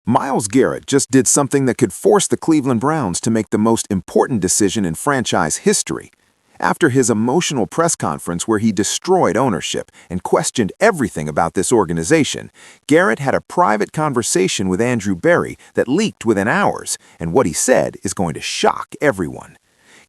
Myles Garrett just did something that could force the Cleveland Browns to make the most important decision in franchise history. After his emotional press conference where he destroyed ownership and questioned everything about this organization, Garrett had a private conversation with Andrew Berry that leaked within hours, and what he said is going to shock everyone.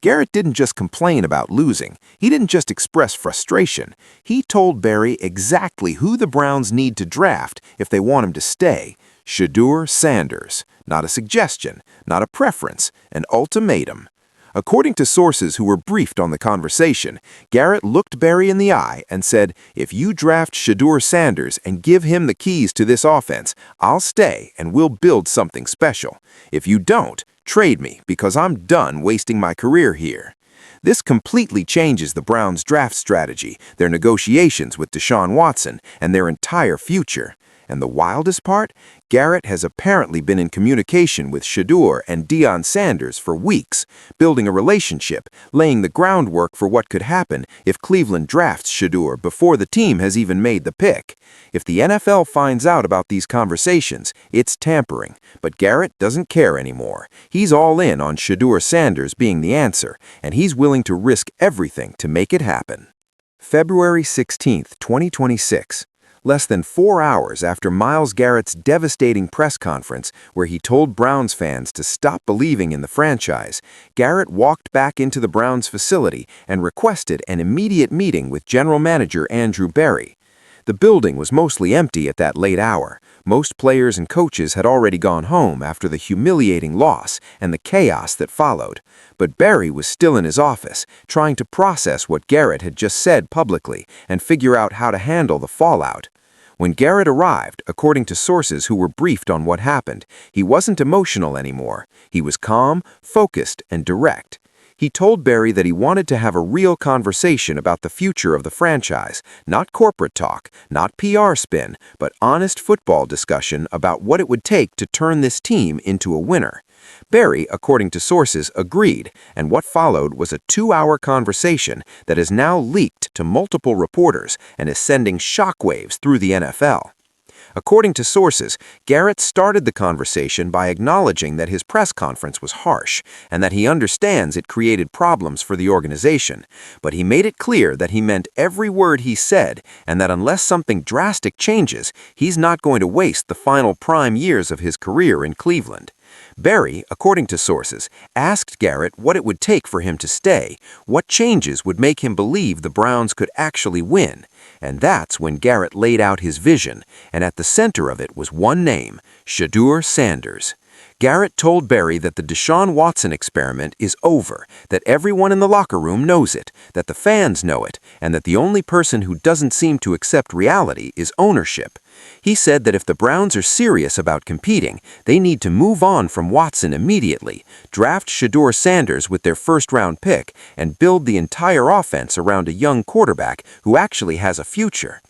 Garrett didn't just complain about losing. He didn't just express frustration. He told Berry exactly who the Browns need to draft if they want him to stay. Shedeur Sanders. Not a suggestion, not a preference, an ultimatum. According to sources who were briefed on the conversation, Garrett looked Berry in the eye and said, "If you draft Shedeur Sanders and give him the keys to this offense, I'll stay and we'll build something special. If you don't, trade me because I'm done wasting my career here." This completely changes the Browns' draft strategy, their negotiations with Deshaun Watson, and their entire future. And the wildest part? Garrett has apparently been in communication with Shedeur and Deion Sanders for weeks, building a relationship, laying the groundwork for what could happen if Cleveland drafts Shedeur before the team has even made the pick. If the NFL finds out about these conversations, it's tampering. But Garrett doesn't care anymore. He's all in on Shedeur Sanders being the answer, and he's willing to risk everything to make it happen. February 16th, 2026. Less than 4 hours after Myles Garrett's devastating press conference where he told Browns fans to stop believing in the franchise, Garrett walked back into the Browns facility and requested an immediate meeting with General Manager Andrew Berry. The building was mostly empty at that late hour. Most players and coaches had already gone home after the humiliating loss and the chaos that followed. But Berry was still in his office, trying to process what Garrett had just said publicly and figure out how to handle the fallout. When Garrett arrived, according to sources who were briefed on what happened, he wasn't emotional anymore. He was calm, focused, and direct. He told Berry that he wanted to have a real conversation about the future of the franchise, not corporate talk, not PR spin, but honest football discussion about what it would take to turn this team into a winner. Berry, according to sources, agreed, and what followed was a 2-hour conversation that is now leaked to multiple reporters and is sending shockwaves through the NFL. According to sources, Garrett started the conversation by acknowledging that his press conference was harsh and that he understands it created problems for the organization, but he made it clear that he meant every word he said and that unless something drastic changes, he's not going to waste the final prime years of his career in Cleveland. Berry, according to sources, asked Garrett what it would take for him to stay, what changes would make him believe the Browns could actually win. And that's when Garrett laid out his vision, and at the center of it was one name, Shedeur Sanders. Garrett told Berry that the Deshaun Watson experiment is over, that everyone in the locker room knows it, that the fans know it, and that the only person who doesn't seem to accept reality is ownership. He said that if the Browns are serious about competing, they need to move on from Watson immediately, draft Shedeur Sanders with their first-round pick, and build the entire offense around a young quarterback who actually has a future.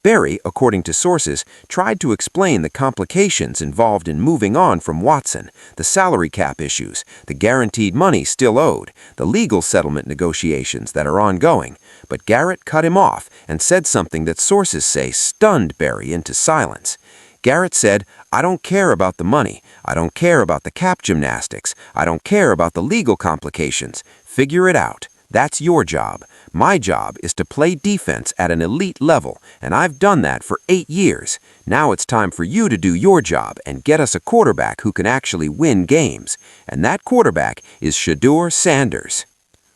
Berry, according to sources, tried to explain the complications involved in moving on from Watson, the salary cap issues, the guaranteed money still owed, the legal settlement negotiations that are ongoing, but Garrett cut him off and said something that sources say stunned Berry into silence. Garrett said, "I don't care about the money. I don't care about the cap gymnastics. I don't care about the legal complications. Figure it out. That's your job. My job is to play defense at an elite level, and I've done that for 8 years. Now it's time for you to do your job and get us a quarterback who can actually win games. And that quarterback is Shedeur Sanders."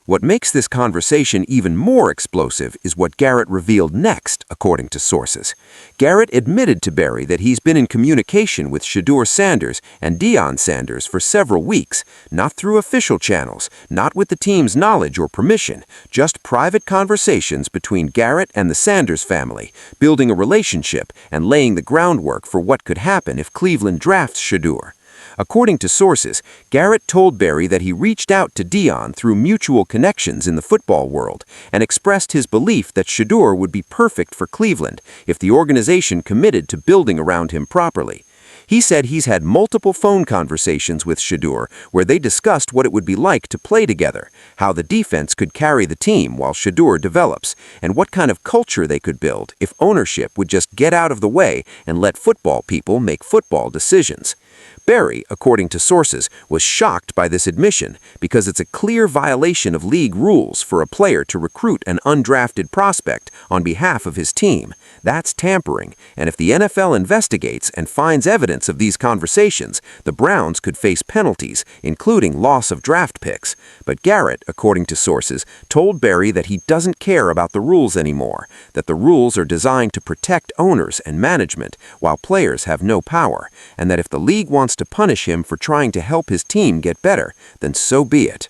What makes this conversation even more explosive is what Garrett revealed next, according to sources. Garrett admitted to Berry that he's been in communication with Shedeur Sanders and Deion Sanders for several weeks, not through official channels, not with the team's knowledge or permission, just private conversations between Garrett and the Sanders family, building a relationship and laying the groundwork for what could happen if Cleveland drafts Shedeur. According to sources, Garrett told Berry that he reached out to Deion through mutual connections in the football world and expressed his belief that Shedeur would be perfect for Cleveland if the organization committed to building around him properly. He said he's had multiple phone conversations with Shedeur where they discussed what it would be like to play together, how the defense could carry the team while Shedeur develops, and what kind of culture they could build if ownership would just get out of the way and let football people make football decisions. Barry, according to sources, was shocked by this admission because it's a clear violation of league rules for a player to recruit an undrafted prospect on behalf of his team. That's tampering, and if the NFL investigates and finds evidence of these conversations, the Browns could face penalties, including loss of draft picks. But Garrett, according to sources, told Barry that he doesn't care about the rules anymore, that the rules are designed to protect owners and management while players have no power, and that if the league wants to punish him for trying to help his team get better, then so be it.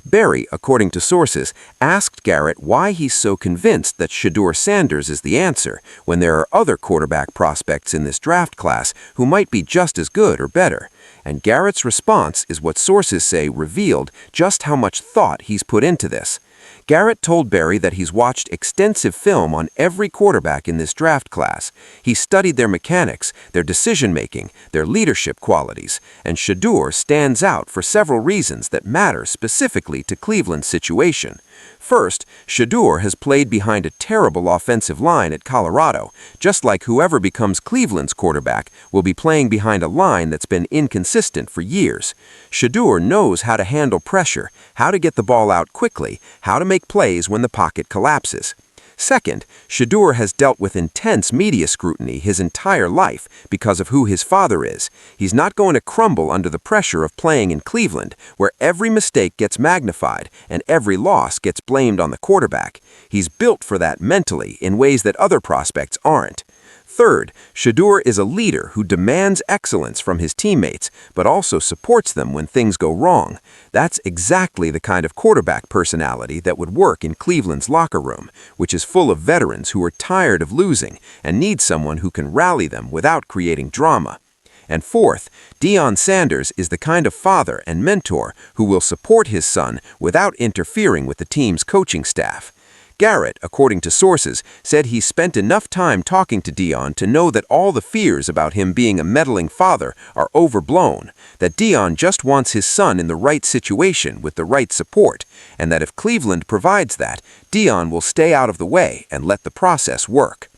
Barry, according to sources, asked Garrett why he's so convinced that Shedeur Sanders is the answer when there are other quarterback prospects in this draft class who might be just as good or better. And Garrett's response is what sources say revealed just how much thought he's put into this. Garrett told Barry that he's watched extensive film on every quarterback in this draft class. He studied their mechanics, their decision-making, their leadership qualities, and Shedeur stands out for several reasons that matter specifically to Cleveland's situation. First, Shedeur has played behind a terrible offensive line at Colorado, just like whoever becomes Cleveland's quarterback will be playing behind a line that's been inconsistent for years. Shedeur knows how to handle pressure, how to get the ball out quickly, how to make plays when the pocket collapses. Second, Shedeur has dealt with intense media scrutiny his entire life because of who his father is. He's not going to crumble under the pressure of playing in Cleveland, where every mistake gets magnified and every loss gets blamed on the quarterback. He's built for that mentally in ways that other prospects aren't. Third, Shedeur is a leader who demands excellence from his teammates, but also supports them when things go wrong. That's exactly the kind of quarterback personality that would work in Cleveland's locker room, which is full of veterans who are tired of losing and need someone who can rally them without creating drama. And fourth, Deion Sanders is the kind of father and mentor who will support his son without interfering with the team's coaching staff. Garrett, according to sources, said he spent enough time talking to Deion to know that all the fears about him being a meddling father are overblown, that Deion just wants his son in the right situation with the right support, and that if Cleveland provides that, Deion will stay out of the way and let the process work.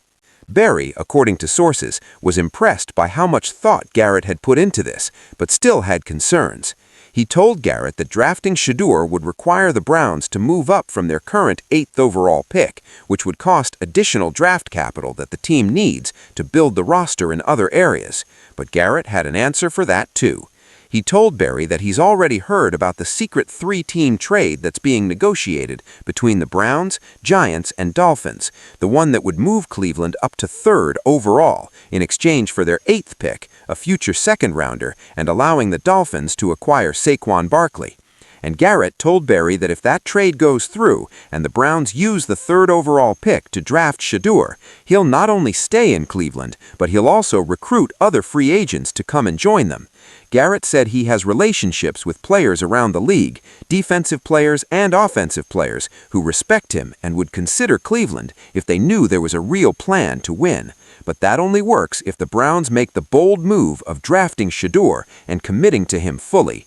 Barry, according to sources, was impressed by how much thought Garrett had put into this, but still had concerns. He told Garrett that drafting Shedeur would require the Browns to move up from their current 8th overall pick, which would cost additional draft capital that the team needs to build the roster in other areas. But Garrett had an answer for that too. He told Barry that he's already heard about the secret 3-team trade that's being negotiated between the Browns, Giants, and Dolphins, the one that would move Cleveland up to 3rd overall in exchange for their 8th pick, a future second-rounder, and allowing the Dolphins to acquire Saquon Barkley. And Garrett told Barry that if that trade goes through and the Browns use the 3rd overall pick to draft Shedeur, he'll not only stay in Cleveland, but he'll also recruit other free agents to come and join them. Garrett said he has relationships with players around the league, defensive players and offensive players, who respect him and would consider Cleveland if they knew there was a real plan to win. But that only works if the Browns make the bold move of drafting Shedeur and committing to him fully.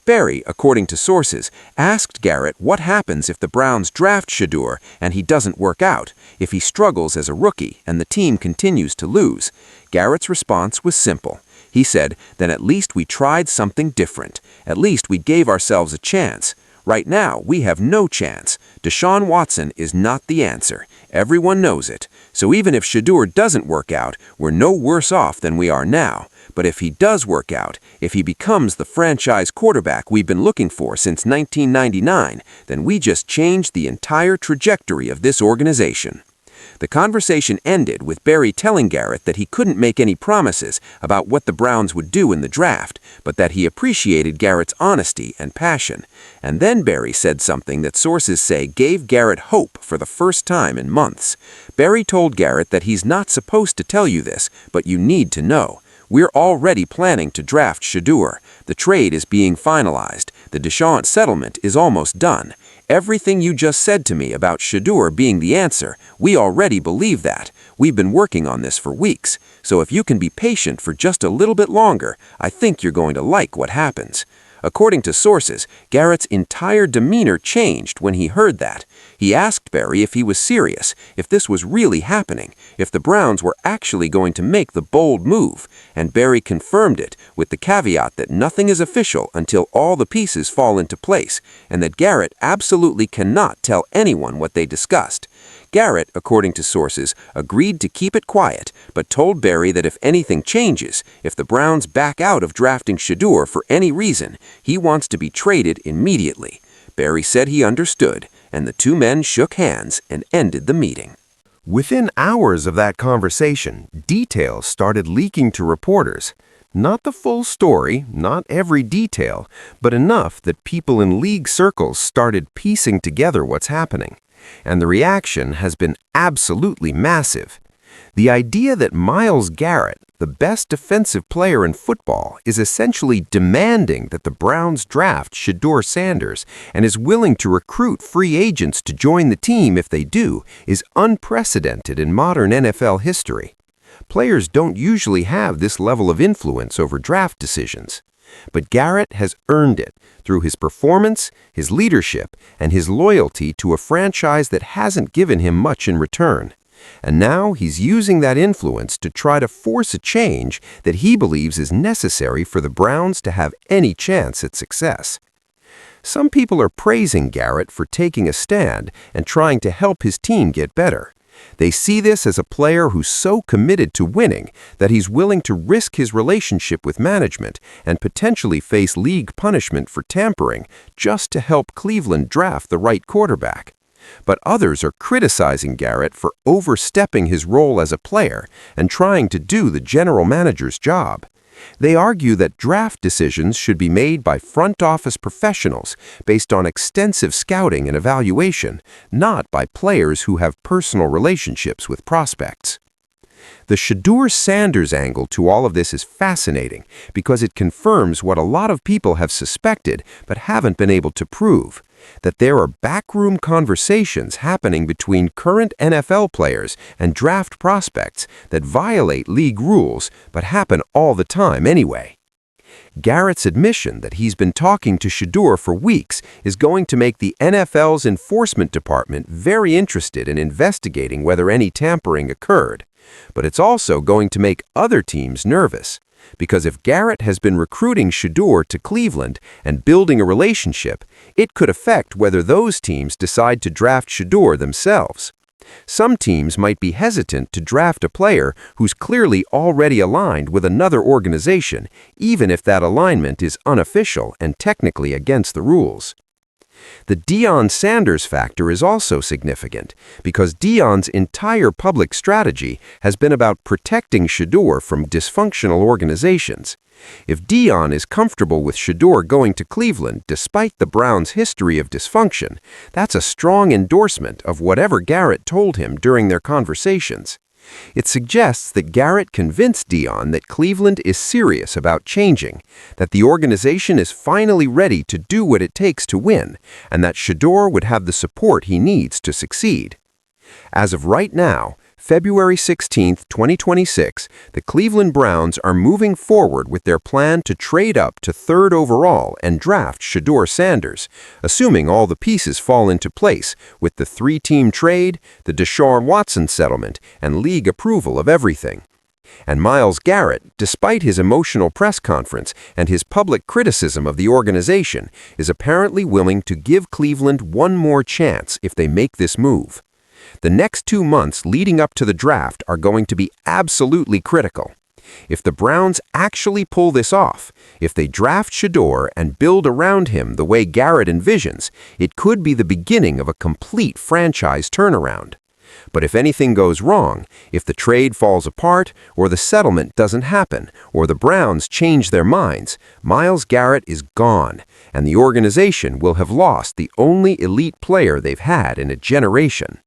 Barry, according to sources, asked Garrett what happens if the Browns draft Shedeur and he doesn't work out, if he struggles as a rookie and the team continues to lose. Garrett's response was simple. He said, "Then at least we tried something different. At least we gave ourselves a chance. Right now, we have no chance. Deshaun Watson is not the answer. Everyone knows it. So even if Shedeur doesn't work out, we're no worse off than we are now. But if he does work out, if he becomes the franchise quarterback we've been looking for since 1999, then we just changed the entire trajectory of this organization." The conversation ended with Barry telling Garrett that he couldn't make any promises about what the Browns would do in the draft, but that he appreciated Garrett's honesty and passion. And then Barry said something that sources say gave Garrett hope for the first time in months. Barry told Garrett that he's not supposed to tell you this, but you need to know. We're already planning to draft Shedeur. The trade is being finalized. The Deshaun settlement is almost done. Everything you just said to me about Shedeur being the answer, we already believe that. We've been working on this for weeks, so if you can be patient for just a little bit longer, I think you're going to like what happens." According to sources, Garrett's entire demeanor changed when he heard that. He asked Barry if he was serious, if this was really happening, if the Browns were actually going to make the bold move, and Barry confirmed it with the caveat that nothing is official until all the pieces fall into place, and that Garrett absolutely cannot tell anyone what they discussed. Garrett, according to sources, agreed to keep it quiet, but told Barry that if anything changes, if the Browns back out of drafting Shedeur for any reason, he wants to be traded immediately. Barry said he understood, and the two men shook hands and ended the meeting. Within hours of that conversation, details started leaking to reporters. Not the full story, not every detail, but enough that people in league circles started piecing together what's happening. And the reaction has been absolutely massive. The idea that Myles Garrett, the best defensive player in football, is essentially demanding that the Browns draft Shedeur Sanders and is willing to recruit free agents to join the team if they do is unprecedented in modern NFL history. Players don't usually have this level of influence over draft decisions. But Garrett has earned it through his performance, his leadership, and his loyalty to a franchise that hasn't given him much in return. And now he's using that influence to try to force a change that he believes is necessary for the Browns to have any chance at success. Some people are praising Garrett for taking a stand and trying to help his team get better. They see this as a player who's so committed to winning that he's willing to risk his relationship with management and potentially face league punishment for tampering just to help Cleveland draft the right quarterback. But others are criticizing Garrett for overstepping his role as a player and trying to do the general manager's job. They argue that draft decisions should be made by front office professionals based on extensive scouting and evaluation, not by players who have personal relationships with prospects. The Shedeur Sanders angle to all of this is fascinating because it confirms what a lot of people have suspected but haven't been able to prove, that there are backroom conversations happening between current NFL players and draft prospects that violate league rules but happen all the time anyway. Garrett's admission that he's been talking to Shedeur for weeks is going to make the NFL's enforcement department very interested in investigating whether any tampering occurred. But it's also going to make other teams nervous, because if Garrett has been recruiting Shedeur to Cleveland and building a relationship, it could affect whether those teams decide to draft Shedeur themselves. Some teams might be hesitant to draft a player who's clearly already aligned with another organization, even if that alignment is unofficial and technically against the rules. The Deion Sanders factor is also significant because Deion's entire public strategy has been about protecting Shedeur from dysfunctional organizations. If Deion is comfortable with Shedeur going to Cleveland despite the Browns' history of dysfunction, that's a strong endorsement of whatever Garrett told him during their conversations. It suggests that Garrett convinced Deion that Cleveland is serious about changing, that the organization is finally ready to do what it takes to win, and that Shedeur would have the support he needs to succeed. As of right now, February 16, 2026, the Cleveland Browns are moving forward with their plan to trade up to 3rd overall and draft Shedeur Sanders, assuming all the pieces fall into place with the 3-team trade, the Deshaun Watson settlement, and league approval of everything. And Myles Garrett, despite his emotional press conference and his public criticism of the organization, is apparently willing to give Cleveland one more chance if they make this move. The next 2 months leading up to the draft are going to be absolutely critical. If the Browns actually pull this off, if they draft Shedeur and build around him the way Garrett envisions, it could be the beginning of a complete franchise turnaround. But if anything goes wrong, if the trade falls apart, or the settlement doesn't happen, or the Browns change their minds, Myles Garrett is gone, and the organization will have lost the only elite player they've had in a generation.